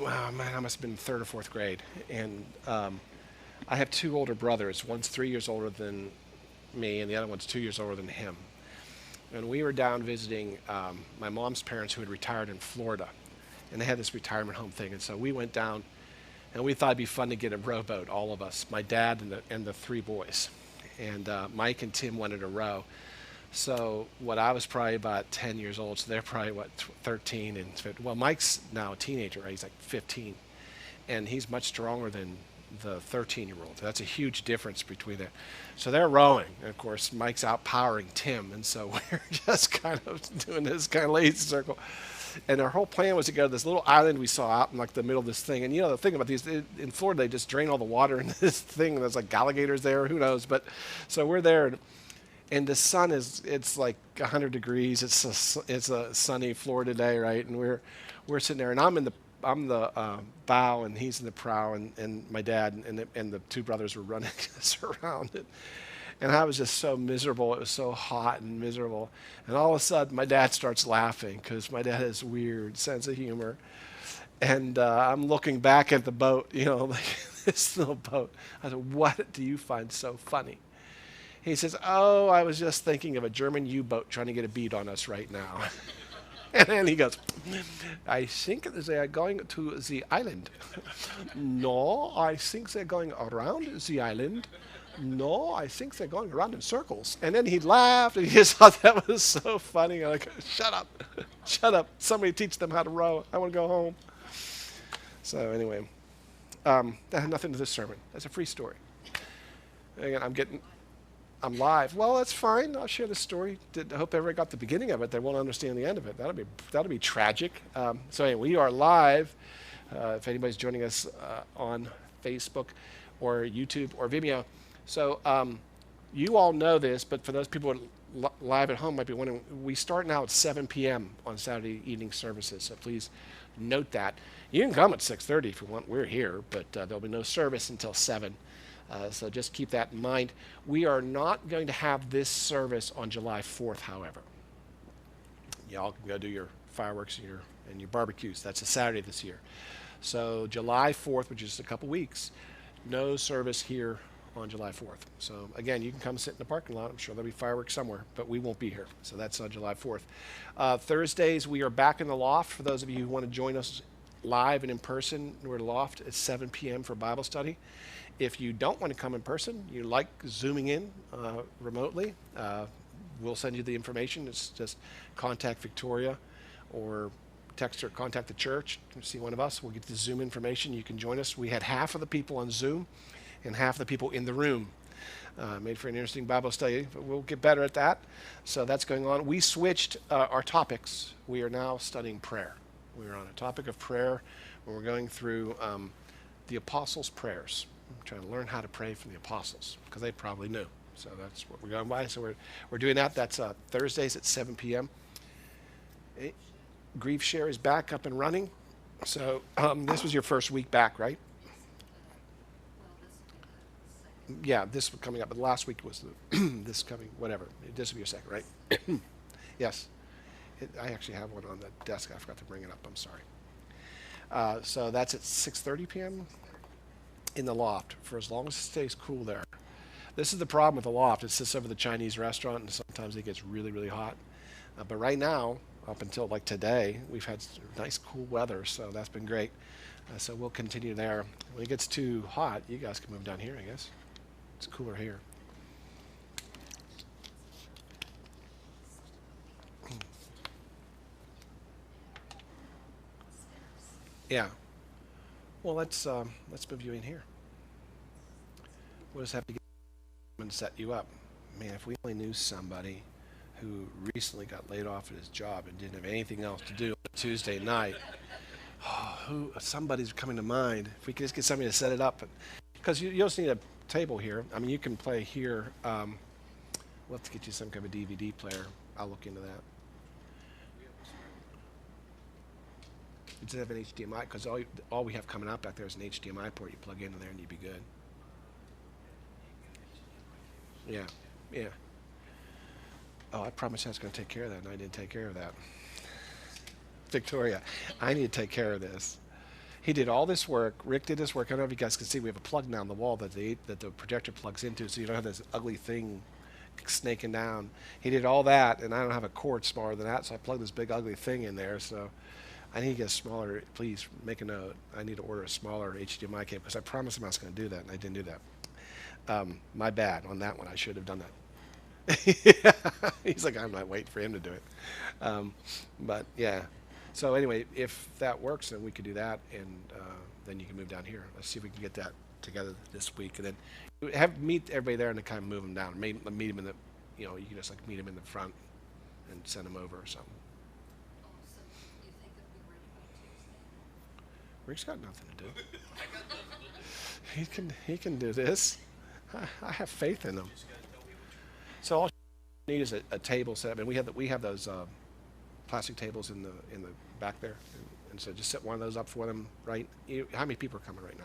wow, man, I must have been third or fourth grade. And I have two older brothers. One's 3 years older than me, and the other one's 2 years older than him. And we were down visiting my mom's parents who had retired in Florida. And they had this retirement home thing. And so we went down, and we thought it'd be fun to get a rowboat, all of us, my dad and the three boys. And Mike and Tim wanted a row. So what I was probably about 10 years old, so they're probably, 13 and 15. Well, Mike's now a teenager, right? He's like 15. And he's much stronger than the 13-year-old. That's a huge difference between that. So they're rowing. And of course, Mike's outpowering Tim. And so we're just kind of doing this kind of lazy circle. And our whole plan was to go to this little island we saw out in like the middle of this thing. And you know, the thing about these, in Florida, they just drain all the water in this thing. There's like alligators there, who knows. But so we're there. And the sun it's like 100 degrees. It's a sunny Florida day, right? And we're sitting there, and I'm the bow, and he's in the prow, and my dad and the two brothers were running us around it. And I was just so miserable. It was so hot and miserable. And all of a sudden, my dad starts laughing because my dad has a weird sense of humor. And I'm looking back at the boat, you know, like this little boat. I said, "What do you find so funny?" He says, "Oh, I was just thinking of a German U-boat trying to get a bead on us right now." And then he goes, "I think they are going to the island." "No, I think they're going around the island." "No, I think they're going around in circles." And then he laughed, and he just thought that was so funny. I'm like, "Shut up, shut up. Somebody teach them how to row. I want to go home." So anyway, that had nothing to this sermon. That's a free story. Again, I'm live. Well, that's fine. I'll share the story. I hope everybody got the beginning of it. They won't understand the end of it. That'll be tragic. So anyway, we are live. If anybody's joining us on Facebook or YouTube or Vimeo, so you all know this, but for those people live at home might be wondering, we start now at 7 p.m. on Saturday evening services. So please note that. You can come at 6:30 if you want. We're here, but there'll be no service until 7. So just keep that in mind. We are not going to have this service on July 4th, however. Y'all can go do your fireworks and your barbecues. That's a Saturday this year. So July 4th, which is a couple weeks, no service here on July 4th. So again, you can come sit in the parking lot. I'm sure there'll be fireworks somewhere, but we won't be here. So that's on July 4th. Thursdays, we are back in the loft. For those of you who want to join us live and in person, we're at Loft at 7 p.m. for Bible study. If you don't want to come in person, you like zooming in remotely, we'll send you the information. It's just contact Victoria or text or contact the church. See one of us. We'll get the Zoom information. You can join us. We had half of the people on Zoom and half the people in the room. Made for an interesting Bible study, but we'll get better at that. So that's going on. We switched our topics. We are now studying prayer. We are on a topic of prayer where we're going through the apostles' prayers. I'm trying to learn how to pray from the apostles because they probably knew. So that's what we're going by. So we're doing that. That's Thursdays at 7 p.m. Grief Share is back up and running. So this was your first week back, right? Yeah, this was coming up, but last week was this coming, whatever. This will be your second, right? Yes. I actually have one on the desk. I forgot to bring it up. I'm sorry. So that's at 6:30 p.m. in the loft for as long as it stays cool there. This is the problem with the loft. It sits over the Chinese restaurant, and sometimes it gets really, really hot. But right now, up until like today, we've had nice cool weather, so that's been great. So we'll continue there. When it gets too hot, you guys can move down here, I guess. It's cooler here. Yeah. Well, let's move you in here. We'll just have to get and set you up. Man, if we only knew somebody who recently got laid off at his job and didn't have anything else to do on a Tuesday night. Oh, somebody's coming to mind. If we could just get somebody to set it up, because you just need a table here. I mean, you can play here. We'll have to get you some kind of a DVD player. I'll look into that. Does it have an HDMI? Because all we have coming out back there is an HDMI port. You plug into there and you'd be good. Yeah, yeah. Oh, I promised I was going to take care of that, and I didn't take care of that. Victoria, I need to take care of this. He did all this work. Rick did this work. I don't know if you guys can see. We have a plug down the wall that the projector plugs into, so you don't have this ugly thing snaking down. He did all that, and I don't have a cord smaller than that, so I plugged this big ugly thing in there. So I need to get a smaller. Please make a note. I need to order a smaller HDMI cable because I promised him I was going to do that, and I didn't do that. My bad on that one. I should have done that. He's like, I'm not waiting for him to do it. But yeah. So anyway, if that works, then we could do that, and then you can move down here. Let's see if we can get that together this week, and then meet everybody there and then kind of move them down. Meet them in the, you can just like meet them in the front and send them over or something. So you think it'll be ready by Tuesday? Rick's got nothing to do. He can do this. I have faith in him. So all you need is a table set up, and we have those plastic tables in the back there, and so just set one of those up for them. Right? How many people are coming right now?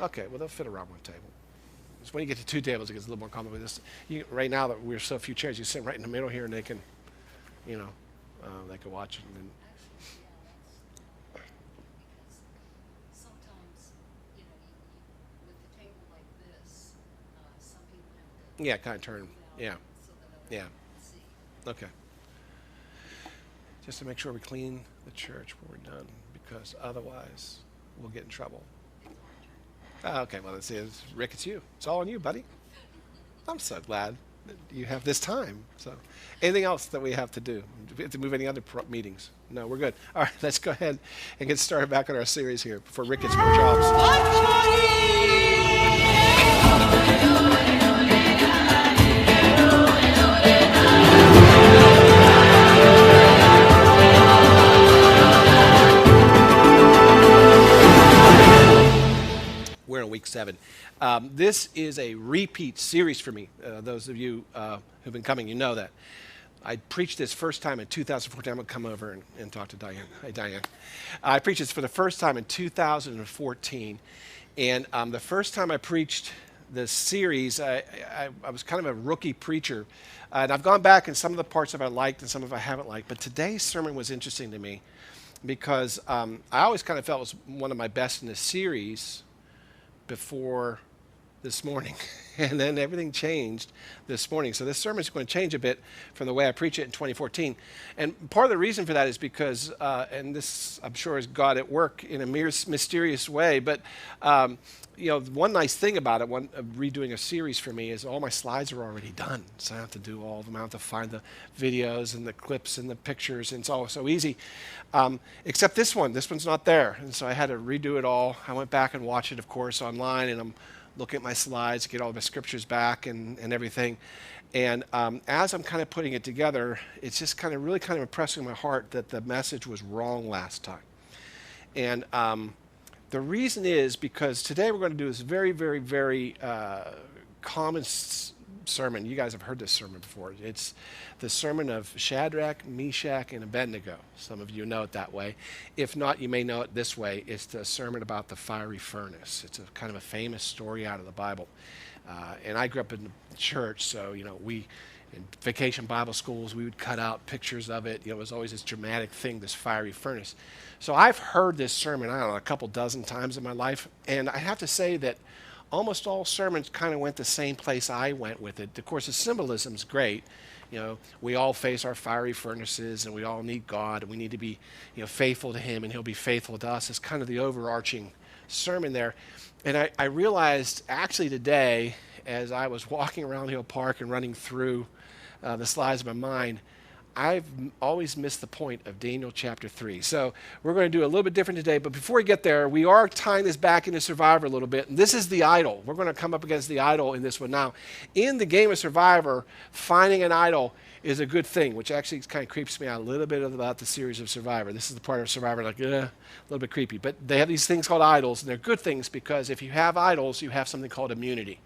Okay, well they'll fit around one table. So when you get to two tables, it gets a little more complicated. Right now that we're so few chairs, you sit right in the middle here, and they can, they can watch it. And then Actually, because sometimes, with the table like this, some people have to kind of turn. Yeah, so that yeah. other people can see. Okay. Just to make sure we clean the church when we're done, because otherwise we'll get in trouble. Okay, well, let's see. Rick, it's you. It's all on you, buddy. I'm so glad that you have this time. So, anything else that we have to do? Do we have to move any other meetings? No, we're good. All right, let's go ahead and get started back on our series here before Rick gets more jobs. We're in week 7. This is a repeat series for me. Those of you who've been coming, you know that. I preached this first time in 2014. I'm going to come over and talk to Diane. Hi, Diane. I preached this for the first time in 2014. And the first time I preached this series, I was kind of a rookie preacher. And I've gone back, and some of the parts of it I liked and some of it I haven't liked. But today's sermon was interesting to me because I always kind of felt it was one of my best in the series before this morning. And then everything changed this morning. So this sermon is going to change a bit from the way I preach it in 2014. And part of the reason for that is because, and this I'm sure is God at work in a mysterious way, but one nice thing about it, redoing a series for me, is all my slides are already done. So I don't have to do all of them. I don't have to find the videos and the clips and the pictures, and it's all so easy. Except this one. This one's not there. And so I had to redo it all. I went back and watched it, of course, online, and I'm looking at my slides, get all my scriptures back and everything. And as I'm kind of putting it together, it's just really impressing my heart that the message was wrong last time. And the reason is because today we're going to do this very, very, very common sermon. You guys have heard this sermon before. It's the sermon of Shadrach, Meshach, and Abednego. Some of you know it that way. If not, you may know it this way. It's the sermon about the fiery furnace. It's a kind of a famous story out of the Bible. And I grew up in the church, so, we, in vacation Bible schools, we would cut out pictures of it. It was always this dramatic thing, this fiery furnace. So I've heard this sermon, I don't know, a couple dozen times in my life. And I have to say that almost all sermons kind of went the same place I went with it. Of course, the symbolism's great. We all face our fiery furnaces, and we all need God, and we need to be, faithful to Him, and He'll be faithful to us. It's kind of the overarching sermon there. And I realized actually today, as I was walking around Hill Park and running through the slides of my mind, I've always missed the point of Daniel chapter 3. So we're going to do a little bit different today. But before we get there, we are tying this back into Survivor a little bit. And this is the idol. We're going to come up against the idol in this one now. In the game of Survivor, finding an idol is a good thing, which actually kind of creeps me out a little bit about the series of Survivor. This is the part of Survivor a little bit creepy. But they have these things called idols, and they're good things because if you have idols, you have something called immunity.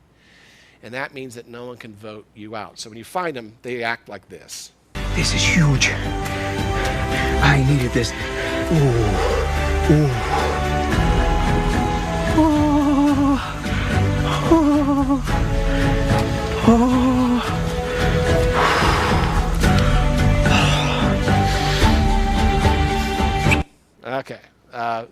And that means that no one can vote you out. So when you find them, they act like this. This is huge. I needed this. Ooh. Ooh. Oh. Oh. Oh. Okay.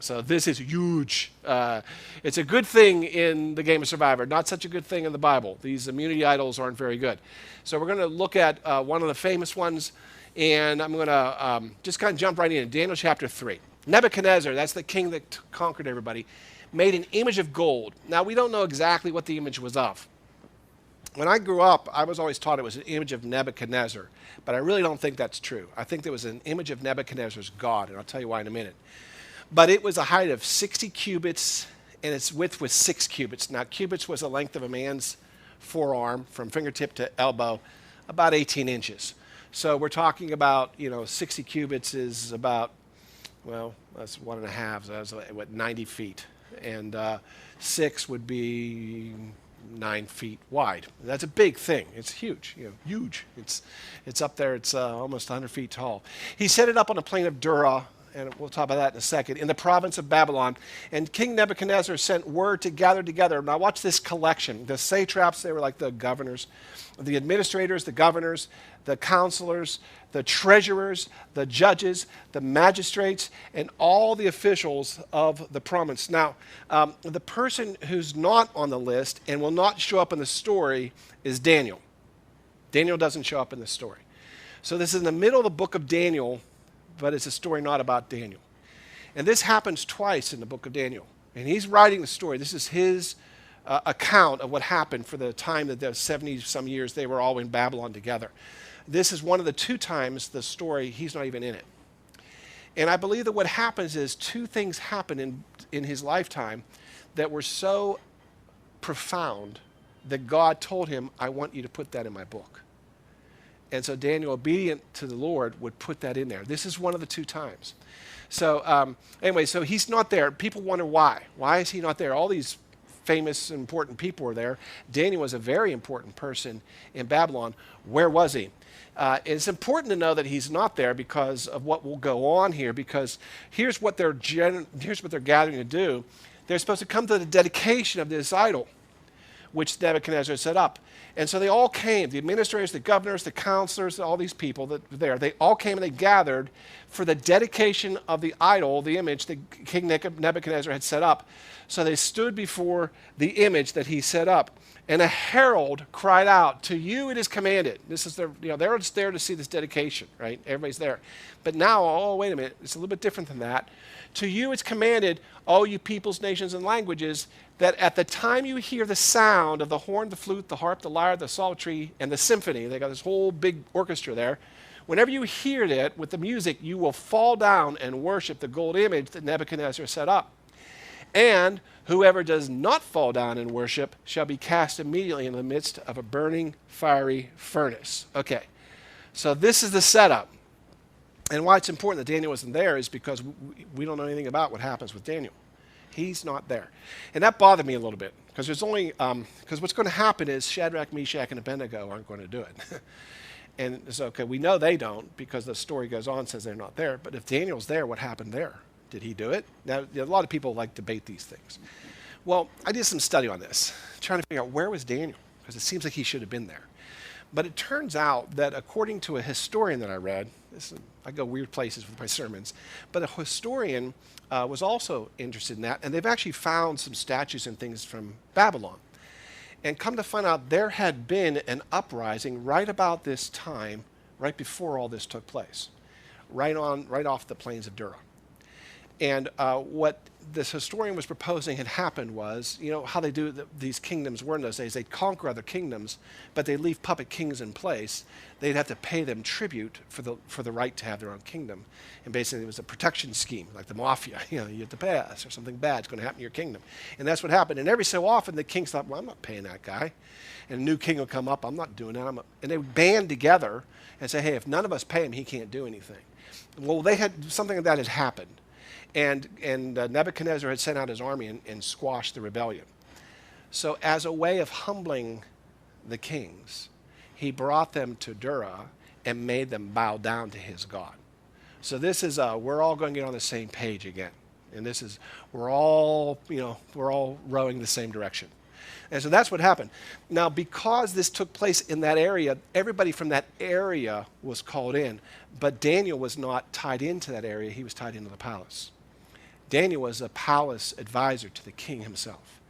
So this is huge. It's a good thing in the game of Survivor, not such a good thing in the Bible. These immunity idols aren't very good. So we're going to look at one of the famous ones, and I'm going to just kind of jump right in. Daniel chapter 3. Nebuchadnezzar, that's the king that conquered everybody, made an image of gold. Now, we don't know exactly what the image was of. When I grew up, I was always taught it was an image of Nebuchadnezzar, but I really don't think that's true. I think there was an image of Nebuchadnezzar's God, and I'll tell you why in a minute. But it was a height of 60 cubits, and its width was 6 cubits. Now, cubits was the length of a man's forearm from fingertip to elbow, about 18 inches. So we're talking about, 60 cubits is about, well, that's 1.5, so that's what, 90 feet. And 6 would be 9 feet wide. That's a big thing. It's huge, huge. It's up there. It's almost 100 feet tall. He set it up on the plain of Dura, and we'll talk about that in a second, in the province of Babylon. And King Nebuchadnezzar sent word to gather together. Now watch this collection. The satraps, they were like the governors, the administrators, the governors, the counselors, the treasurers, the judges, the magistrates, and all the officials of the province. Now, the person who's not on the list and will not show up in the story is Daniel. Daniel doesn't show up in the story. So this is in the middle of the book of Daniel, but it's a story not about Daniel. And this happens twice in the book of Daniel. And he's writing the story. This is his account of what happened for the time that the 70-some years they were all in Babylon together. This is one of the 2 times the story, he's not even in it. And I believe that what happens is 2 things happen in his lifetime that were so profound that God told him, I want you to put that in my book. And so Daniel, obedient to the Lord, would put that in there. This is one of the 2 times. So anyway, so he's not there. People wonder why. Why is he not there? All these famous, important people were there. Daniel was a very important person in Babylon. Where was he? It's important to know that he's not there because of what will go on here, because here's what they're gathering to do. They're supposed to come to the dedication of this idol, which Nebuchadnezzar set up. And so they all came, the administrators, the governors, the counselors, all these people that were there. They all came and they gathered for the dedication of the idol, the image that King Nebuchadnezzar had set up. So they stood before the image that he set up. And a herald cried out, to you it is commanded. This is they're just there to see this dedication, right? Everybody's there. But now, oh, wait a minute, it's a little bit different than that. To you it's commanded, all you peoples, nations, and languages, that at the time you hear the sound of the horn, the flute, the harp, the lyre, the psaltery, and the symphony, they got this whole big orchestra there. Whenever you hear it with the music, you will fall down and worship the gold image that Nebuchadnezzar set up. And whoever does not fall down and worship shall be cast immediately in the midst of a burning, fiery furnace. Okay, so this is the setup. And why it's important that Daniel wasn't there is because we don't know anything about what happens with Daniel. He's not there. And that bothered me a little bit, because there's only, because what's going to happen is Shadrach, Meshach, and Abednego aren't going to do it. And so, okay, we know they don't, because the story goes on and says they're not there. But if Daniel's there, what happened there? Did he do it? Now, a lot of people like debate these things. Well, I did some study on this, trying to figure out where was Daniel, because it seems like he should have been there. But it turns out that according to a historian that I read, I go weird places with my sermons, but a historian was also interested in that, and they've actually found some statues and things from Babylon. And come to find out, there had been an uprising right about this time, right before all this took place, right off the plains of Dura. And what this historian was proposing had happened was, how they do these kingdoms were in those days. They'd conquer other kingdoms, but they'd leave puppet kings in place. They'd have to pay them tribute for the right to have their own kingdom. And basically it was a protection scheme, like the mafia. You have to pay us, or something bad's going to happen to your kingdom. And that's what happened. And every so often the kings thought, well, I'm not paying that guy. And a new king will come up, I'm not doing that. And they would band together and say, hey, if none of us pay him, he can't do anything. Well, they had something like that had happened. And Nebuchadnezzar had sent out his army and squashed the rebellion. So as a way of humbling the kings, he brought them to Dura and made them bow down to his God. So this is, we're all going to get on the same page again. And this is, we're all rowing the same direction. And so that's what happened. Now, because this took place in that area, everybody from that area was called in. But Daniel was not tied into that area. He was tied into the palace. Daniel was a palace advisor to the king himself.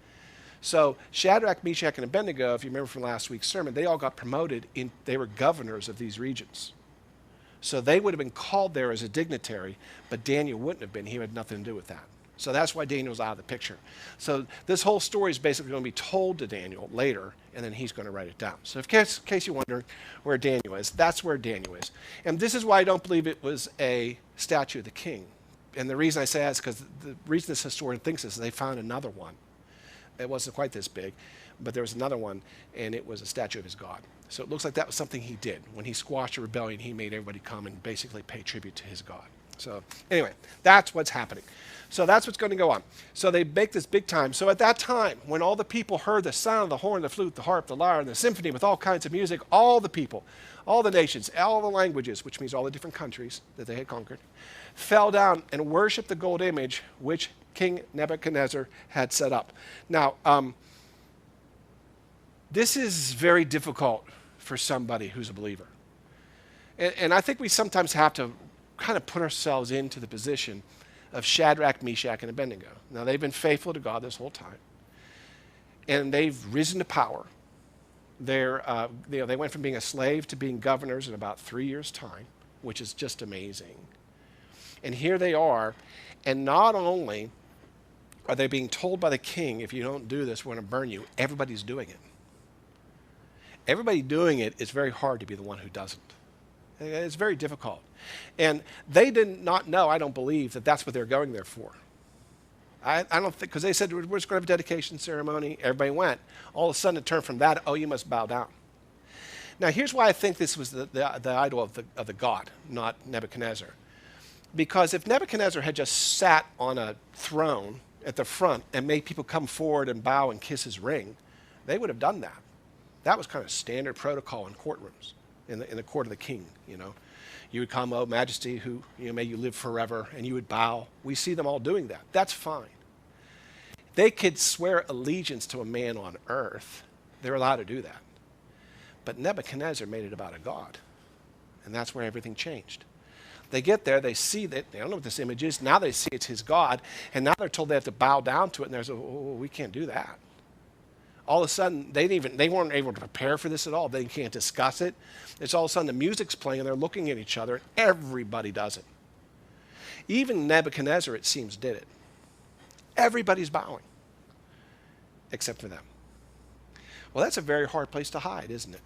So Shadrach, Meshach, and Abednego, if you remember from last week's sermon, they all got promoted. They were governors of these regions. So they would have been called there as a dignitary, but Daniel wouldn't have been. He had nothing to do with that. So that's why Daniel's out of the picture. So this whole story is basically going to be told to Daniel later, and then he's going to write it down. So in case you wonder where Daniel is, that's where Daniel is. And this is why I don't believe it was a statue of the king. And the reason I say that is because the reason this historian thinks this is they found another one. It wasn't quite this big, but there was another one, and it was a statue of his god. So it looks like that was something he did. When he squashed a rebellion, he made everybody come and basically pay tribute to his god. So anyway, that's what's happening. So that's what's going to go on. So they make this big time. So at that time, when all the people heard the sound of the horn, the flute, the harp, the lyre, and the symphony with all kinds of music, all the people, all the nations, all the languages, which means all the different countries that they had conquered, fell down and worshiped the gold image which King Nebuchadnezzar had set up. Now, this is very difficult for somebody who's a believer. And I think we sometimes have to kind of put ourselves into the position of Shadrach, Meshach, and Abednego. Now, they've been faithful to God this whole time. And they've risen to power. They went from being a slave to being governors in about 3 years' time, which is just amazing. And here they are. And not only are they being told by the king, if you don't do this, we're going to burn you, everybody's doing it. Everybody doing it is very hard to be the one who doesn't. It's very difficult. And they did not know, I don't believe, that that's what they're going there for. I don't think, because they said, we're just going to have a dedication ceremony. Everybody went. All of a sudden it turned from that, oh, you must bow down. Now, here's why I think this was the idol of the god, not Nebuchadnezzar. Because if Nebuchadnezzar had just sat on a throne at the front and made people come forward and bow and kiss his ring, they would have done that. That was kind of standard protocol in courtrooms. In the court of the king, you know. You would come, oh, majesty, who, may you live forever, and you would bow. We see them all doing that. That's fine. They could swear allegiance to a man on earth. They're allowed to do that. But Nebuchadnezzar made it about a god. And that's where everything changed. They get there, they see that, they don't know what this image is. Now they see it's his god, and now they're told they have to bow down to it, and they're like, oh, we can't do that. All of a sudden, they weren't able to prepare for this at all. They can't discuss it. It's all of a sudden the music's playing and they're looking at each other, and everybody does it. Even Nebuchadnezzar, it seems, did it. Everybody's bowing, except for them. Well, that's a very hard place to hide, isn't it?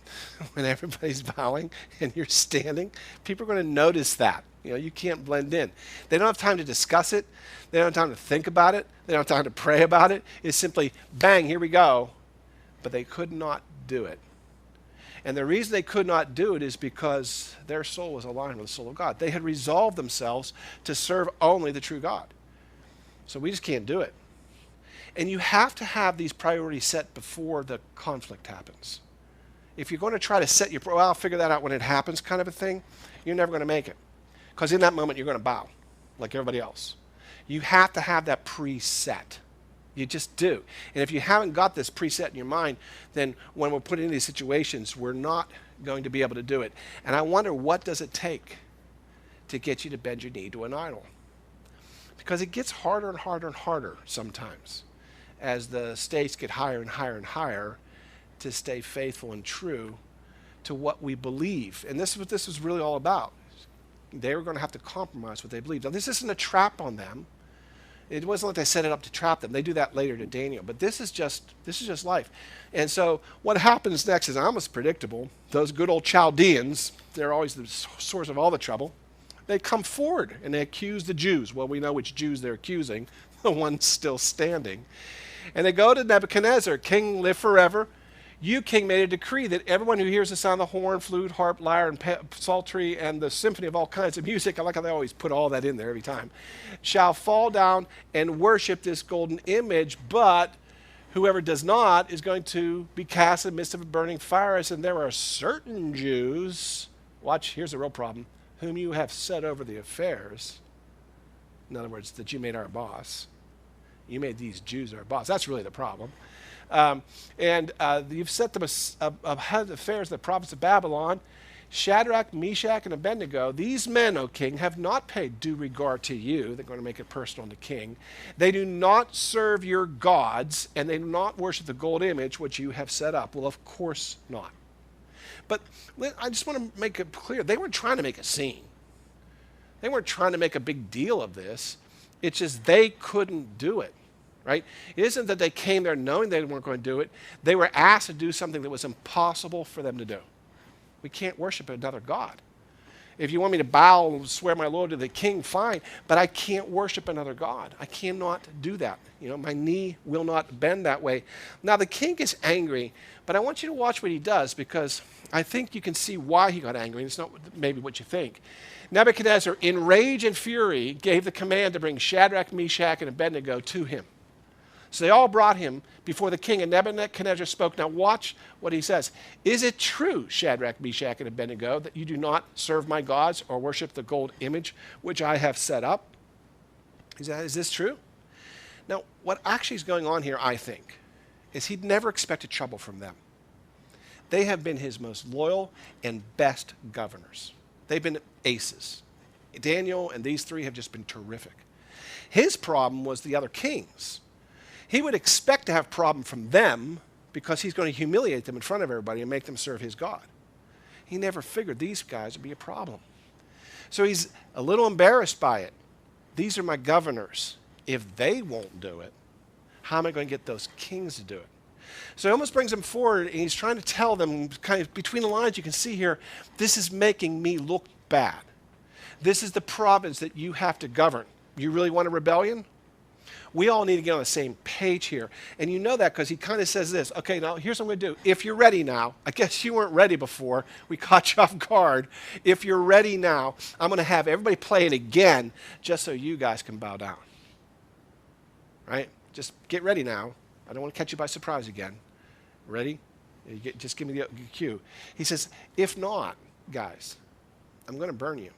When everybody's bowing and you're standing, people are going to notice that. You can't blend in. They don't have time to discuss it. They don't have time to think about it. They don't have time to pray about it. It's simply, bang, here we go. But they could not do it. And the reason they could not do it is because their soul was aligned with the soul of God. They had resolved themselves to serve only the true God. So we just can't do it. And you have to have these priorities set before the conflict happens. If you're going to try to set your, well, I'll figure that out when it happens kind of a thing, you're never going to make it. Because in that moment, you're going to bow like everybody else. You have to have that preset. You just do. And if you haven't got this preset in your mind, then when we're put in these situations, we're not going to be able to do it. And I wonder, what does it take to get you to bend your knee to an idol? Because it gets harder and harder and harder sometimes as the stakes get higher and higher and higher to stay faithful and true to what we believe. And this is what this was really all about. They were going to have to compromise what they believed. Now, this isn't a trap on them. It wasn't like they set it up to trap them. They do that later to Daniel. But this is just life. And so what happens next is almost predictable. Those good old Chaldeans, they're always the source of all the trouble. They come forward and they accuse the Jews. Well, we know which Jews they're accusing, the ones still standing. And they go to Nebuchadnezzar, King, live forever. You, king, made a decree that everyone who hears the sound of the horn, flute, harp, lyre, and psaltery, and the symphony of all kinds of music, I like how they always put all that in there every time, shall fall down and worship this golden image, but whoever does not is going to be cast in the midst of a burning furnace. And there are certain Jews, watch, here's the real problem, whom you have set over the affairs. In other words, that you made our boss. You made these Jews our boss. That's really the problem. You've set them ahead of the affairs of the province of Babylon. Shadrach, Meshach, and Abednego, these men, O king, have not paid due regard to you. They're going to make it personal on the king. They do not serve your gods, and they do not worship the gold image which you have set up. Well, of course not. But I just want to make it clear, they weren't trying to make a scene. They weren't trying to make a big deal of this. It's just they couldn't do it, right? It isn't that they came there knowing they weren't going to do it. They were asked to do something that was impossible for them to do. We can't worship another god. If you want me to bow and swear my Lord to the king, fine, but I can't worship another god. I cannot do that. My knee will not bend that way. Now, the king is angry, but I want you to watch what he does, because I think you can see why he got angry, and it's not maybe what you think. Nebuchadnezzar, in rage and fury, gave the command to bring Shadrach, Meshach, and Abednego to him. So they all brought him before the king, and Nebuchadnezzar spoke. Now watch what he says. Is it true, Shadrach, Meshach, and Abednego, that you do not serve my gods or worship the gold image which I have set up? Is this true? Now, what actually is going on here, I think, is he'd never expected trouble from them. They have been his most loyal and best governors. They've been aces. Daniel and these three have just been terrific. His problem was the other kings. He would expect to have a problem from them because he's going to humiliate them in front of everybody and make them serve his God. He never figured these guys would be a problem. So he's a little embarrassed by it. These are my governors. If they won't do it, how am I going to get those kings to do it? So he almost brings them forward, and he's trying to tell them, kind of between the lines, you can see here, this is making me look bad. This is the province that you have to govern. You really want a rebellion? We all need to get on the same page here. And you know that because he kind of says this. Okay, now here's what I'm going to do. If you're ready now, I guess you weren't ready before. We caught you off guard. If you're ready now, I'm going to have everybody play it again just so you guys can bow down. Right? Just get ready now. I don't want to catch you by surprise again. Ready? Just give me the cue. He says, if not, guys, I'm going to burn you.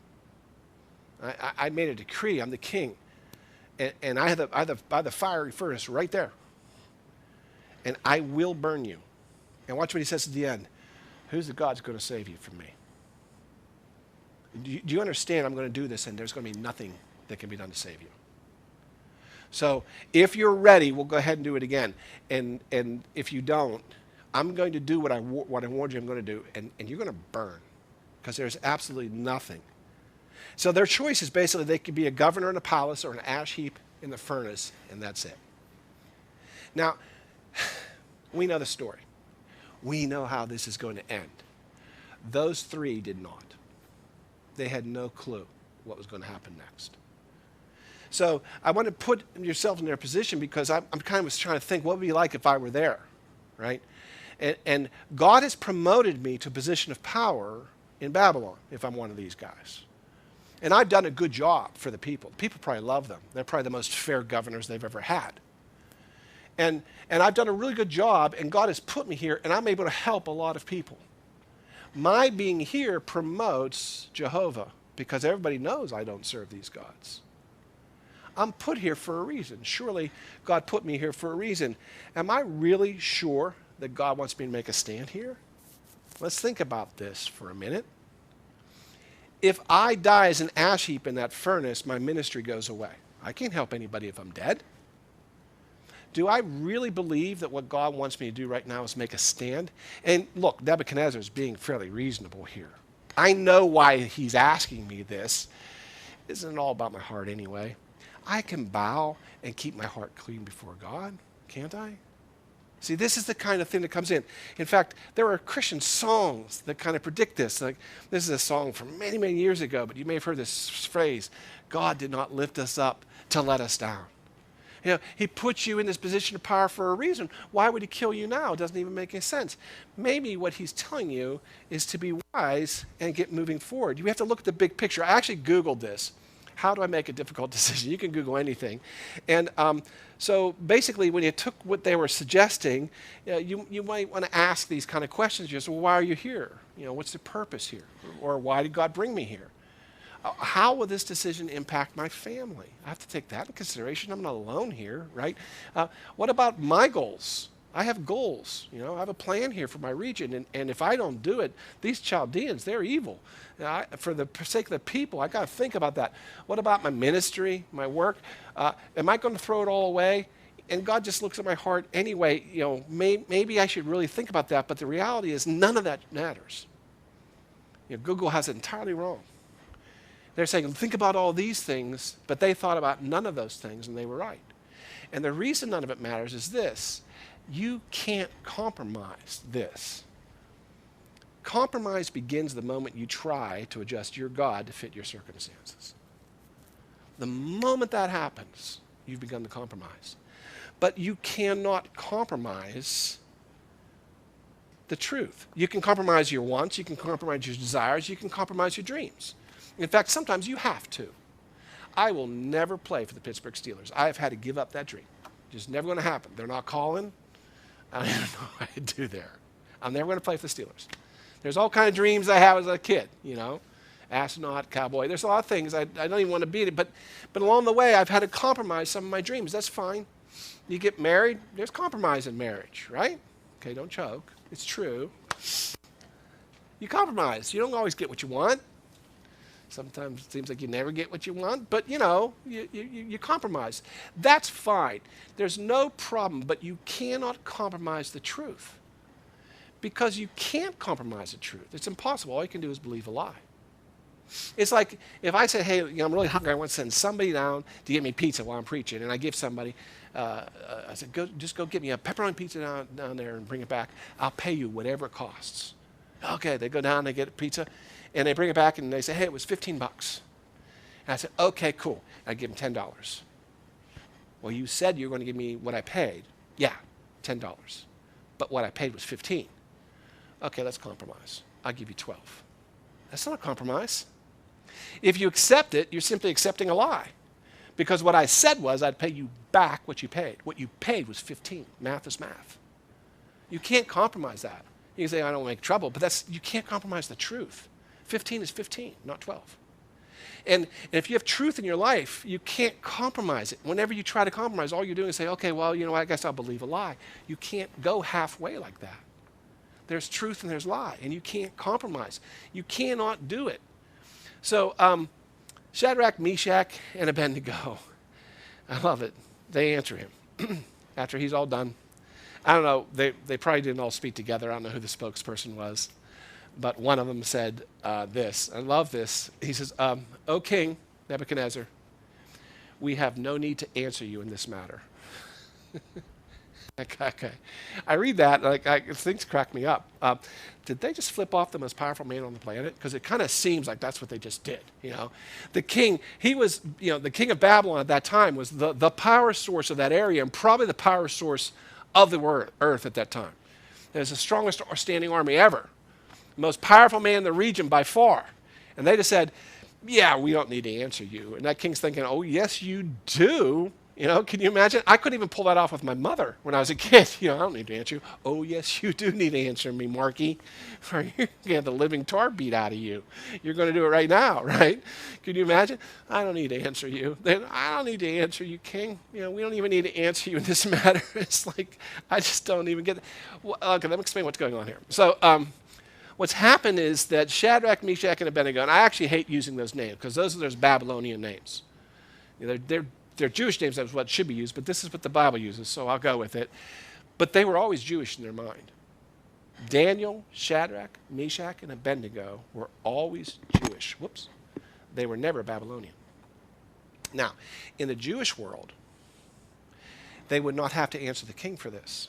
I made a decree. I'm the king. And I have the fiery furnace right there. And I will burn you. And watch what he says at the end. Who's the God's going to save you from me? Do you understand I'm going to do this and there's going to be nothing that can be done to save you? So if you're ready, we'll go ahead and do it again. And if you don't, I'm going to do what I warned you I'm going to do. And you're going to burn. Because there's absolutely nothing. So their choice is basically they could be a governor in a palace or an ash heap in the furnace, and that's it. Now, we know the story. We know how this is going to end. Those three did not. They had no clue what was going to happen next. So I want to put yourself in their position because I'm kind of trying to think what would it be like if I were there, right? And God has promoted me to a position of power in Babylon if I'm one of these guys. And I've done a good job for the people. The people probably love them. They're probably the most fair governors they've ever had. And I've done a really good job, and God has put me here, and I'm able to help a lot of people. My being here promotes Jehovah because everybody knows I don't serve these gods. I'm put here for a reason. Surely God put me here for a reason. Am I really sure that God wants me to make a stand here? Let's think about this for a minute. If I die as an ash heap in that furnace, my ministry goes away. I can't help anybody if I'm dead. Do I really believe that what God wants me to do right now is make a stand? And look, Nebuchadnezzar is being fairly reasonable here. I know why he's asking me this. Isn't it all about my heart anyway? I can bow and keep my heart clean before God, can't I? See, this is the kind of thing that comes in. In fact, there are Christian songs that kind of predict this. Like, this is a song from many, many years ago, but you may have heard this phrase, God did not lift us up to let us down. You know, he put you in this position of power for a reason. Why would he kill you now? It doesn't even make any sense. Maybe what he's telling you is to be wise and get moving forward. You have to look at the big picture. I actually Googled this. How do I make a difficult decision? You can Google anything. And so basically, when you took what they were suggesting, you might want to ask these kind of questions. Just, well, why are you here? You know, what's the purpose here? Or why did God bring me here? How will this decision impact my family? I have to take that into consideration. I'm not alone here, right? What about my goals? I have goals. I have a plan here for my region. And if I don't do it, these Chaldeans, they're evil. For the sake of the people, I got to think about that. What about my ministry, my work? Am I going to throw it all away? And God just looks at my heart anyway. Maybe I should really think about that. But the reality is none of that matters. Google has it entirely wrong. They're saying, think about all these things, but they thought about none of those things, and they were right. And the reason none of it matters is this. You can't compromise this. Compromise begins the moment you try to adjust your God to fit your circumstances. The moment that happens, you've begun to compromise. But you cannot compromise the truth. You can compromise your wants, you can compromise your desires, you can compromise your dreams. In fact, sometimes you have to. I will never play for the Pittsburgh Steelers. I have had to give up that dream. Just never going to happen. They're not calling. I don't even know what I do there. I'm never going to play for the Steelers. There's all kind of dreams I have as a kid, astronaut, cowboy. There's a lot of things I don't even want to be, but along the way I've had to compromise some of my dreams. That's fine. You get married, there's compromise in marriage, right? Okay, don't choke. It's true. You compromise. You don't always get what you want. Sometimes it seems like you never get what you want, but you compromise. That's fine. There's no problem, but you cannot compromise the truth. Because you can't compromise the truth. It's impossible. All you can do is believe a lie. It's like if I say, hey, I'm really hungry. I want to send somebody down to get me pizza while I'm preaching. And I give somebody, I said, just go get me a pepperoni pizza down there and bring it back. I'll pay you whatever it costs. Okay, they go down, they get a pizza, and they bring it back, and they say, hey, it was $15. And I said, okay, cool. I give them $10. Well, you said you were going to give me what I paid. Yeah, $10. But what I paid was $15. Okay, let's compromise. I'll give you 12. That's not a compromise. If you accept it, you're simply accepting a lie. Because what I said was I'd pay you back what you paid. What you paid was 15. Math is math. You can't compromise that. You can say, I don't make trouble, but you can't compromise the truth. 15 is 15, not 12. And if you have truth in your life, you can't compromise it. Whenever you try to compromise, all you're doing is say, okay, well, I guess I'll believe a lie. You can't go halfway like that. There's truth and there's lie, and you can't compromise. You cannot do it. So Shadrach, Meshach, and Abednego, I love it. They answer him after he's all done. I don't know, they probably didn't all speak together. I don't know who the spokesperson was. But one of them said this. I love this. He says, O King Nebuchadnezzar, we have no need to answer you in this matter. Okay. I read that, things crack me up. Did they just flip off the most powerful man on the planet? Because it kind of seems like that's what they just did. The king, he was, the king of Babylon at that time was the power source of that area, and probably the power source of the earth at that time. It was the strongest standing army ever. The most powerful man in the region by far. And they just said, yeah, we don't need to answer you. And that king's thinking, oh, yes, you do. Can you imagine? I couldn't even pull that off with my mother when I was a kid. I don't need to answer you. Oh, yes, you do need to answer me, Marky. Or you're going to have the living tar beat out of you. You're going to do it right now, right? Can you imagine? I don't need to answer you. Then I don't need to answer you, King. We don't even need to answer you in this matter. It's like, I just don't even get it. Well, okay, let me explain what's going on here. So, what's happened is that Shadrach, Meshach, and Abednego, and I actually hate using those names because those are those Babylonian names. They're Jewish names, that's what should be used, but this is what the Bible uses, so I'll go with it. But they were always Jewish in their mind. Daniel, Shadrach, Meshach, and Abednego were always Jewish. Whoops. They were never Babylonian. Now, in the Jewish world, they would not have to answer the king for this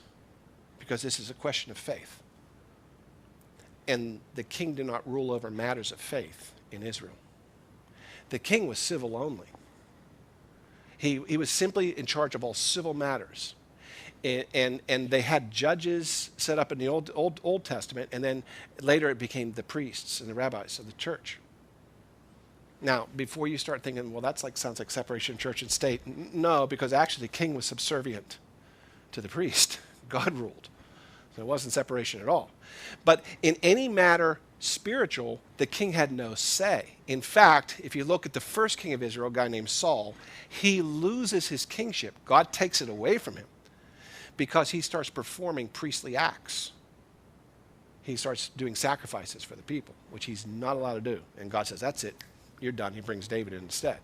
because this is a question of faith. And the king did not rule over matters of faith in Israel. The king was civil only. He was simply in charge of all civil matters. And they had judges set up in the Old Testament, and then later it became the priests and the rabbis of the church. Now, before you start thinking, well, sounds like separation of church and state. No, because actually the king was subservient to the priest. God ruled. So it wasn't separation at all. But in any matter spiritual, the king had no say. In fact, if you look at the first king of Israel, a guy named Saul, he loses his kingship. God takes it away from him because he starts performing priestly acts. He starts doing sacrifices for the people, which he's not allowed to do. And God says, that's it. You're done. He brings David in instead.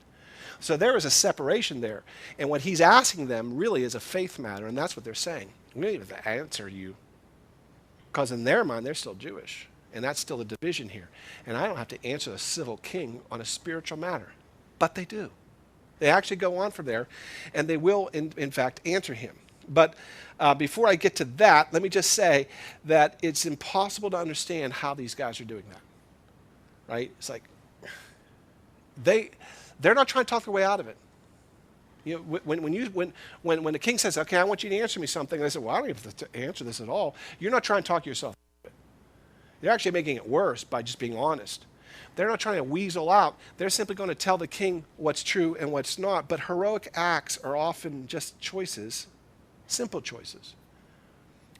So there is a separation there. And what he's asking them really is a faith matter, and that's what they're saying. We don't even have to answer you, because in their mind, they're still Jewish. And that's still the division here. And I don't have to answer a civil king on a spiritual matter. But they do. They actually go on from there, and they will, in fact, answer him. But before I get to that, let me just say that it's impossible to understand how these guys are doing that. Right? It's like, they're not trying to talk their way out of it. You know, when the king says, okay, I want you to answer me something, and they say, well, I don't have to answer this at all. You're not trying to talk yourself out of it. They're actually making it worse by just being honest. They're not trying to weasel out. They're simply going to tell the king what's true and what's not. But heroic acts are often just choices, simple choices,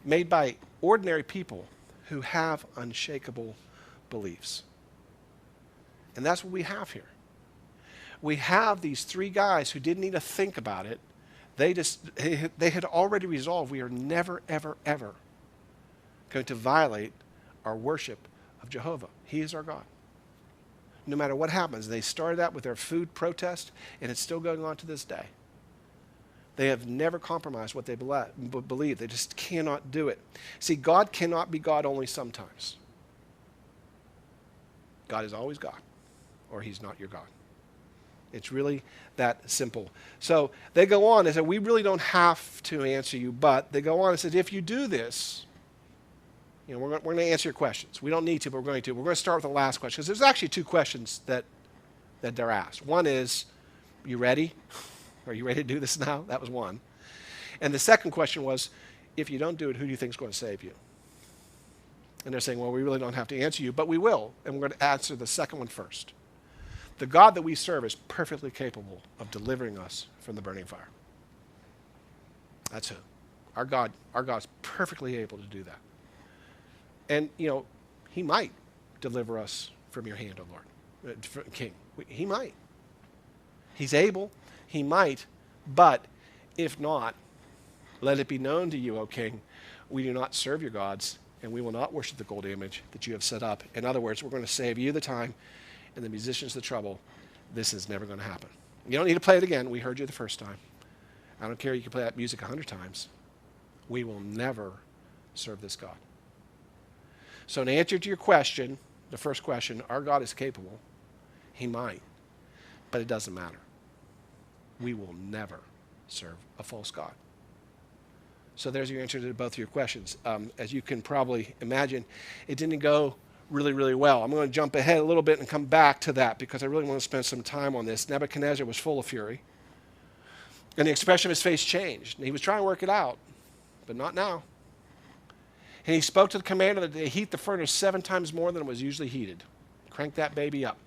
made by ordinary people who have unshakable beliefs. And that's what we have here. We have these three guys who didn't need to think about it. They had already resolved, we are never, ever, ever going to violate our worship of Jehovah. He is our God. No matter what happens, they started out with their food protest, and it's still going on to this day. They have never compromised what they believe. They just cannot do it. See, God cannot be God only sometimes. God is always God, or he's not your God. It's really that simple. So they go on and say, we really don't have to answer you, but they go on and say, if you do this, you know, we're going to answer your questions. We don't need to, but we're going to. We're going to start with the last question, because there's actually two questions that they're asked. One is, you ready? Are you ready to do this now? That was one. And the second question was, if you don't do it, who do you think is going to save you? And they're saying, well, we really don't have to answer you, but we will. And we're going to answer the second one first. The God that we serve is perfectly capable of delivering us from the burning fire. That's who. Our God's perfectly able to do that. And, you know, he might deliver us from your hand, O Lord, King. He might. He's able. He might. But if not, let it be known to you, O King, we do not serve your gods, and we will not worship the gold image that you have set up. In other words, we're going to save you the time and the musicians the trouble. This is never going to happen. You don't need to play it again. We heard you the first time. I don't care. You can play that music 100 times. We will never serve this God. So in answer to your question, the first question, our God is capable. He might. But it doesn't matter. We will never serve a false God. So there's your answer to both of your questions. As you can probably imagine, it didn't go really, really well. I'm going to jump ahead a little bit and come back to that, because I really want to spend some time on this. Nebuchadnezzar was full of fury, and the expression of his face changed. And he was trying to work it out, but not now. And he spoke to the commander that they heat the furnace 7 times more than it was usually heated. Crank that baby up.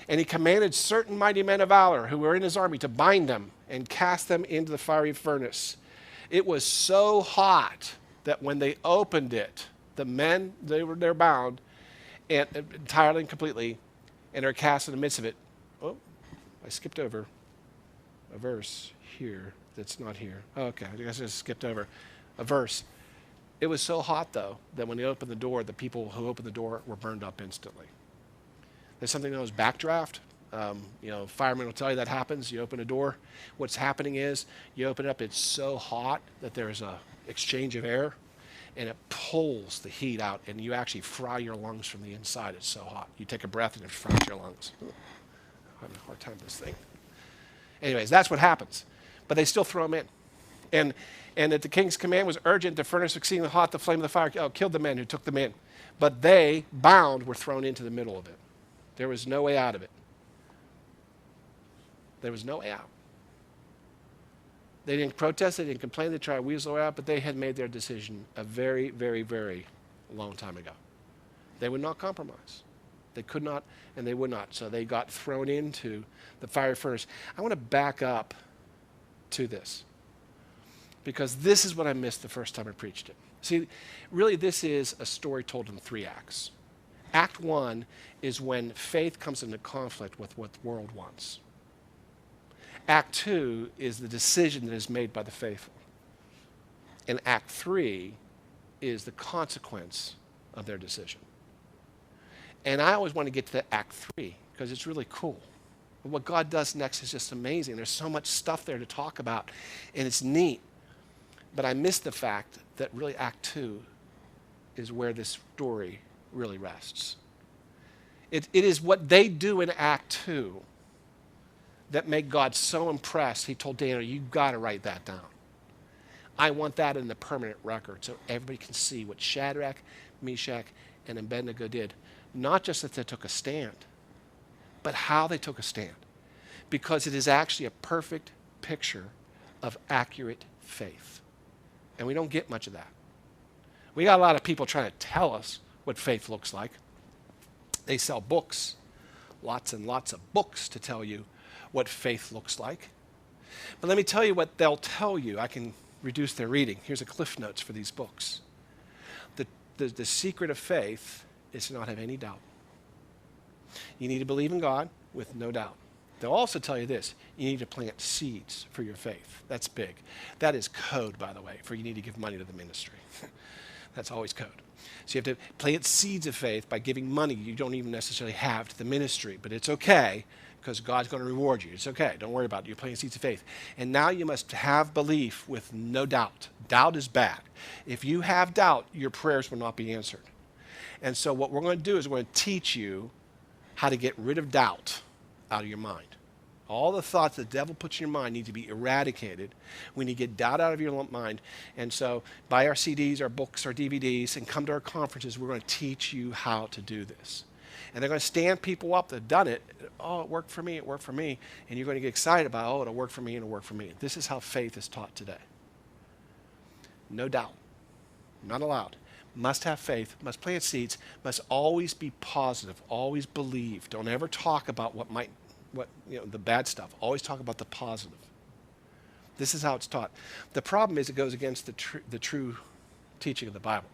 And he commanded certain mighty men of valor who were in his army to bind them and cast them into the fiery furnace. It was so hot that when they opened it, the men, they're bound and entirely and completely, and they're cast in the midst of it. Oh, I skipped over a verse here that's not here. Okay, I guess I just skipped over a verse. It was so hot, though, that when they opened the door, the people who opened the door were burned up instantly. There's something known as backdraft. You know, firemen will tell you that happens. You open a door. What's happening is you open it up. It's so hot that there's a exchange of air, and it pulls the heat out, and you actually fry your lungs from the inside. It's so hot. You take a breath, and it fries your lungs. I'm having a hard time with this thing. Anyways, that's what happens. But they still throw them in. And at the king's command was urgent, the furnace exceeding hot, the flame of the fire killed the men who took them in. But they, bound, were thrown into the middle of it. There was no way out of it. There was no way out. They didn't protest, they didn't complain, they tried to weasel their way out, but they had made their decision a very, very, very long time ago. They would not compromise. They could not, and they would not. So they got thrown into the fiery furnace. I want to back up to this, because this is what I missed the first time I preached it. See, really this is a story told in 3 acts. Act 1 is when faith comes into conflict with what the world wants. Act 2 is the decision that is made by the faithful. And Act 3 is the consequence of their decision. And I always want to get to the Act 3 because it's really cool. What God does next is just amazing. There's so much stuff there to talk about, and it's neat. But I miss the fact that really Act 2 is where this story really rests. It is what they do in Act 2 that make God so impressed. He told Daniel, you've got to write that down. I want that in the permanent record so everybody can see what Shadrach, Meshach, and Abednego did. Not just that they took a stand, but how they took a stand. Because it is actually a perfect picture of accurate faith. And we don't get much of that. We got a lot of people trying to tell us what faith looks like. They sell books, lots and lots of books to tell you what faith looks like. But let me tell you what they'll tell you. I can reduce their reading. Here's a cliff notes for these books. The secret of faith is to not have any doubt. You need to believe in God with no doubt. They'll also tell you this. You need to plant seeds for your faith. That's big. That is code, by the way, for you need to give money to the ministry. That's always code. So you have to plant seeds of faith by giving money you don't even necessarily have to the ministry. But it's okay because God's going to reward you. It's okay. Don't worry about it. You're planting seeds of faith. And now you must have belief with no doubt. Doubt is bad. If you have doubt, your prayers will not be answered. And so what we're going to do is we're going to teach you how to get rid of doubt out of your mind. All the thoughts the devil puts in your mind need to be eradicated. We need to get doubt out of your mind. And so buy our CDs, our books, our DVDs, and come to our conferences. We're going to teach you how to do this. And they're going to stand people up that have done it. Oh, it worked for me, it worked for me. And you're going to get excited about, oh, it'll work for me and it'll work for me. This is how faith is taught today. No doubt. Not allowed. Must have faith, must plant seeds, must always be positive, always believe. Don't ever talk about the bad stuff. Always talk about the positive. This is how it's taught. The problem is it goes against the true teaching of the Bible.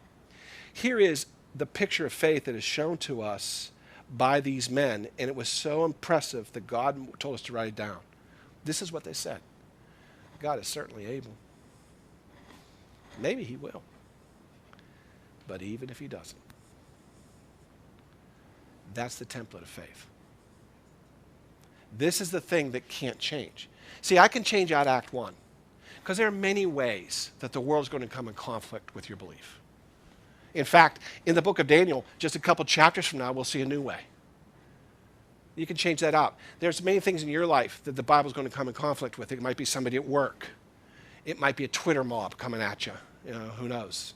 Here is the picture of faith that is shown to us by these men, and it was so impressive that God told us to write it down. This is what they said. God is certainly able. Maybe he will. But even if he doesn't, that's the template of faith. This is the thing that can't change. See, I can change out Act 1 because there are many ways that the world is going to come in conflict with your belief. In fact, in the book of Daniel, just a couple chapters from now, we'll see a new way. You can change that out. There's many things in your life that the Bible is going to come in conflict with. It might be somebody at work. It might be a Twitter mob coming at you. Who knows?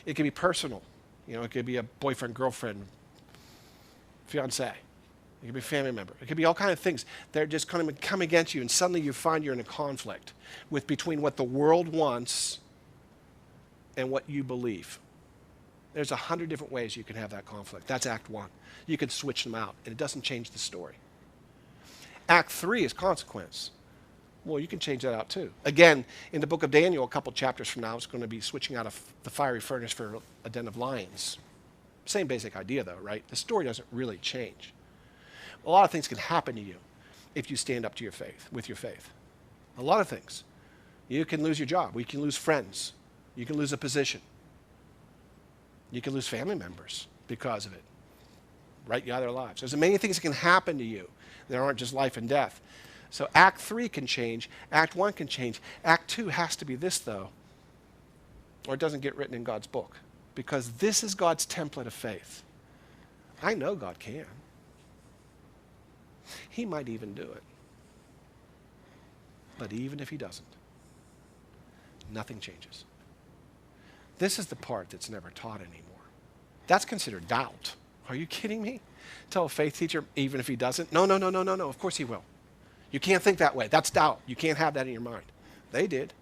It could be personal. It could be a boyfriend, girlfriend, fiance. It could be a family member. It could be all kinds of things. They're just going to come against you, and suddenly you find you're in a conflict between what the world wants and what you believe. There's 100 different ways you can have that conflict. That's Act 1. You can switch them out, and it doesn't change the story. Act 3 is consequence. Well, you can change that out too. Again, in the book of Daniel, a couple chapters from now, it's going to be switching out of the fiery furnace for a den of lions. Same basic idea, though, right? The story doesn't really change. A lot of things can happen to you if you stand up to your faith, with your faith. A lot of things. You can lose your job. You can lose friends. You can lose a position. You can lose family members because of it. Right you out of their lives. There's many things that can happen to you. There aren't just life and death. So Act 3 can change. Act 1 can change. Act 2 has to be this, though, or it doesn't get written in God's book, because this is God's template of faith. I know God can. He might even do it. But even if he doesn't, nothing changes. This is the part that's never taught anymore. That's considered doubt. Are you kidding me? Tell a faith teacher, even if he doesn't? No. Of course he will. You can't think that way. That's doubt. You can't have that in your mind. They did.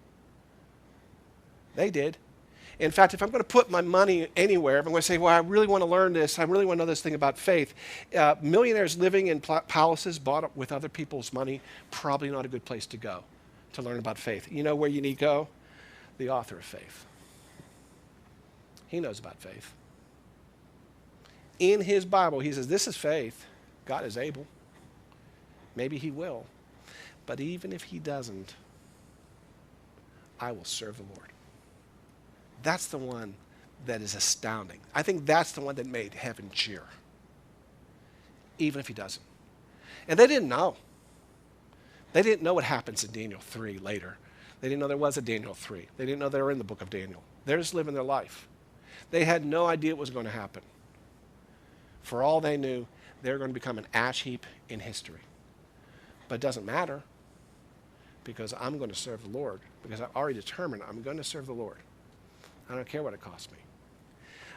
They did. In fact, if I'm going to put my money anywhere, if I'm going to say, well, I really want to learn this, I really want to know this thing about faith, millionaires living in palaces bought up with other people's money, probably not a good place to go to learn about faith. You know where you need to go? The author of faith. He knows about faith. In his Bible, he says, this is faith. God is able. Maybe he will. But even if he doesn't, I will serve the Lord. That's the one that is astounding. I think that's the one that made heaven cheer, even if he doesn't. And they didn't know. They didn't know what happens in Daniel 3 later. They didn't know there was a Daniel 3. They didn't know they were in the book of Daniel. They're just living their life. They had no idea what was going to happen. For all they knew, they were going to become an ash heap in history. But it doesn't matter, because I'm going to serve the Lord, because I've already determined I'm going to serve the Lord. I don't care what it costs me.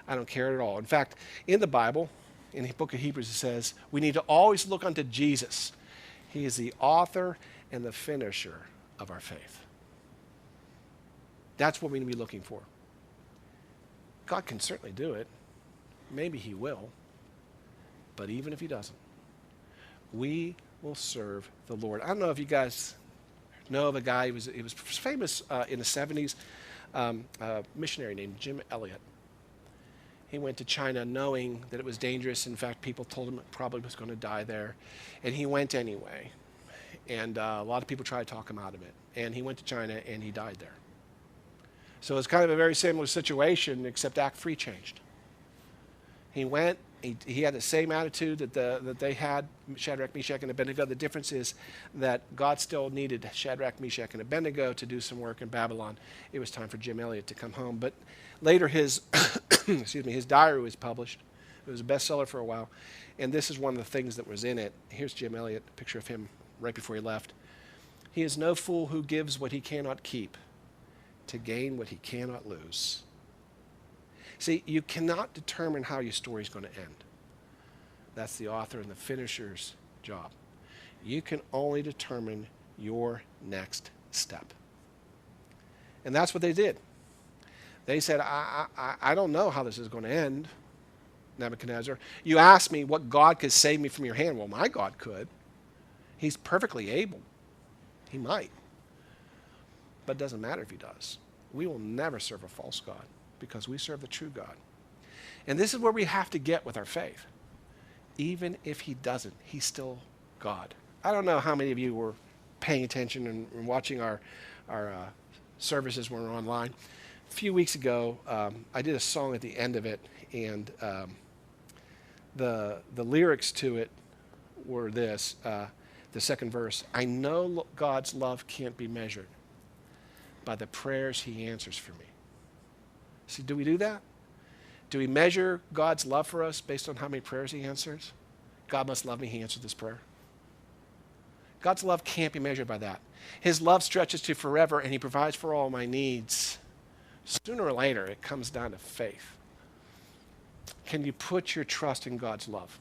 I don't care at all. In fact, in the Bible, in the book of Hebrews, it says, we need to always look unto Jesus. He is the author and the finisher of our faith. That's what we need to be looking for. God can certainly do it. Maybe he will. But even if he doesn't, we will serve the Lord. I don't know if you guys know of a guy, he was famous in the 70s, a missionary named Jim Elliot. He went to China knowing that it was dangerous. In fact, people told him it probably was going to die there. And he went anyway. And a lot of people tried to talk him out of it. And he went to China and he died there. So it's kind of a very similar situation, except Act 3 changed. He went, he had the same attitude that they had, Shadrach, Meshach, and Abednego. The difference is that God still needed Shadrach, Meshach, and Abednego to do some work in Babylon. It was time for Jim Elliot to come home. But later his, his diary was published. It was a bestseller for a while. And this is one of the things that was in it. Here's Jim Elliot, a picture of him right before he left. He is no fool who gives what he cannot keep to gain what he cannot lose. See, you cannot determine how your story is going to end. That's the author and the finisher's job. You can only determine your next step. And that's what they did. They said, I don't know how this is going to end, Nebuchadnezzar. You asked me what God could save me from your hand. Well, my God could. He's perfectly able. He might. But it doesn't matter if he does. We will never serve a false God because we serve the true God. And this is where we have to get with our faith. Even if he doesn't, he's still God. I don't know how many of you were paying attention and watching our services when we were online. A few weeks ago, I did a song at the end of it, and the lyrics to it were this, the second verse. I know God's love can't be measured by the prayers he answers for me. See, do we do that? Do we measure God's love for us based on how many prayers he answers? God must love me, he answered this prayer. God's love can't be measured by that. His love stretches to forever, and he provides for all my needs. Sooner or later, it comes down to faith. Can you put your trust in God's love?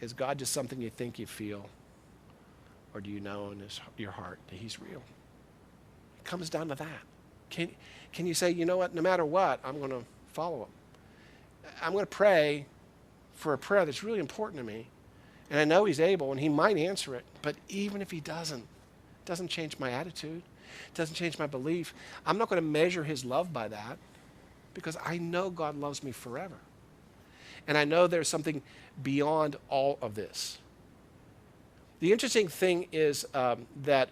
Is God just something you think you feel? Or do you know in your heart that he's real? It comes down to that. Can you say, you know what, no matter what, I'm going to follow him. I'm going to pray for a prayer that's really important to me. And I know he's able, and he might answer it. But even if he doesn't, it doesn't change my attitude. It doesn't change my belief. I'm not going to measure his love by that because I know God loves me forever. And I know there's something beyond all of this. The interesting thing is that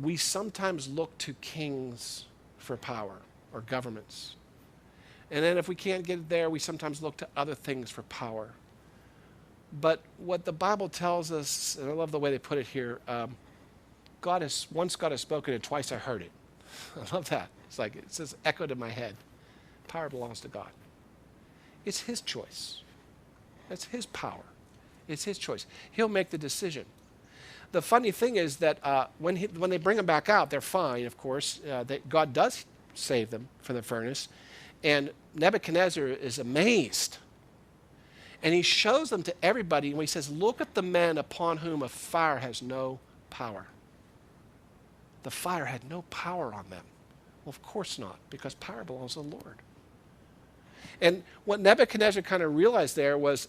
we sometimes look to kings for power or governments. And then if we can't get there, we sometimes look to other things for power. But what the Bible tells us, and I love the way they put it here, once God has spoken, and twice I heard it. I love that. It's like it says echoed in my head. Power belongs to God. It's his choice. That's his power. It's his choice. He'll make the decision. The funny thing is that when they bring them back out, they're fine, of course. That God does save them from the furnace. And Nebuchadnezzar is amazed. And he shows them to everybody, and he says, look at the men upon whom a fire has no power. The fire had no power on them. Well, of course not, because power belongs to the Lord. And what Nebuchadnezzar kind of realized there was,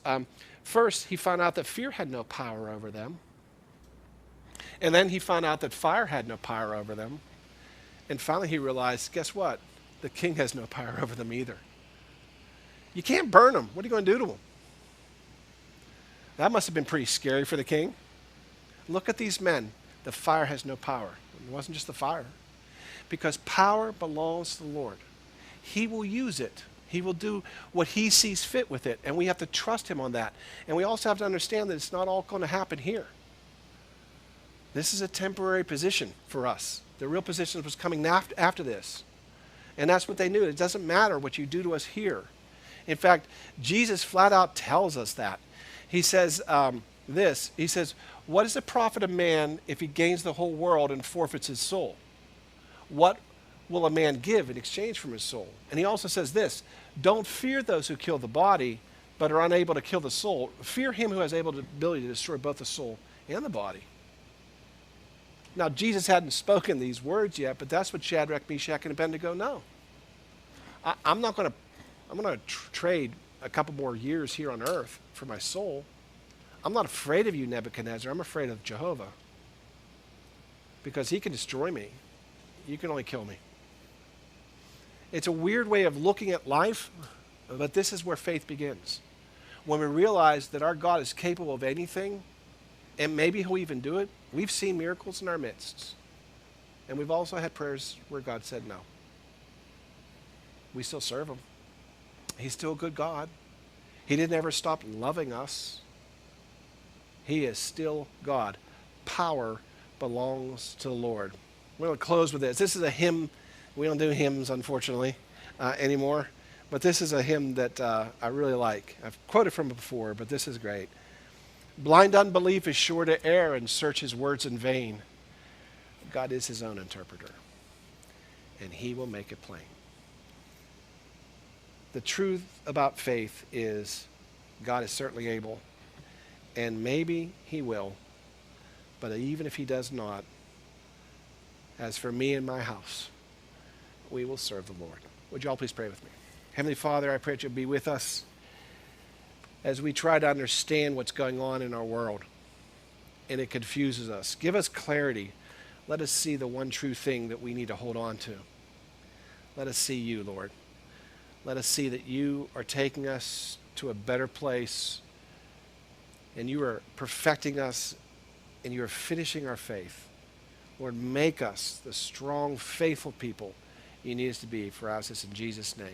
first, he found out that fear had no power over them. And then he found out that fire had no power over them. And finally he realized, guess what? The king has no power over them either. You can't burn them. What are you going to do to them? That must have been pretty scary for the king. Look at these men. The fire has no power. It wasn't just the fire. because power belongs to the Lord. He will use it. He will do what he sees fit with it, and we have to trust him on that. And we also have to understand that it's not all going to happen here. This is a temporary position for us. The real position was coming after this. And that's what they knew. It doesn't matter what you do to us here. In fact, Jesus flat out tells us that. He says this. He says, what is the profit of man if he gains the whole world and forfeits his soul? What will a man give in exchange for his soul? And he also says this, don't fear those who kill the body, but are unable to kill the soul. Fear him who has the ability to destroy both the soul and the body. Now, Jesus hadn't spoken these words yet, but that's what Shadrach, Meshach, and Abednego know. I'm going to trade a couple more years here on earth for my soul. I'm not afraid of you, Nebuchadnezzar. I'm afraid of Jehovah. Because he can destroy me. You can only kill me. It's a weird way of looking at life, but this is where faith begins. When we realize that our God is capable of anything, and maybe he'll even do it. We've seen miracles in our midst. And we've also had prayers where God said no. We still serve him. He's still a good God. He didn't ever stop loving us. He is still God. Power belongs to the Lord. We're going to close with this. This is a hymn. We don't do hymns, unfortunately, anymore. But this is a hymn that I really like. I've quoted from it before, but this is great. Blind unbelief is sure to err and search his words in vain. God is his own interpreter, and he will make it plain. The truth about faith is God is certainly able, and maybe he will, but even if he does not, as for me and my house, we will serve the Lord. Would you all please pray with me? Heavenly Father, I pray that you'll be with us as we try to understand what's going on in our world, and it confuses us. Give us clarity. Let us see the one true thing that we need to hold on to. Let us see you, Lord. Let us see that you are taking us to a better place, and you are perfecting us, and you are finishing our faith. Lord, make us the strong, faithful people you need us to be. For us, it's in Jesus' name.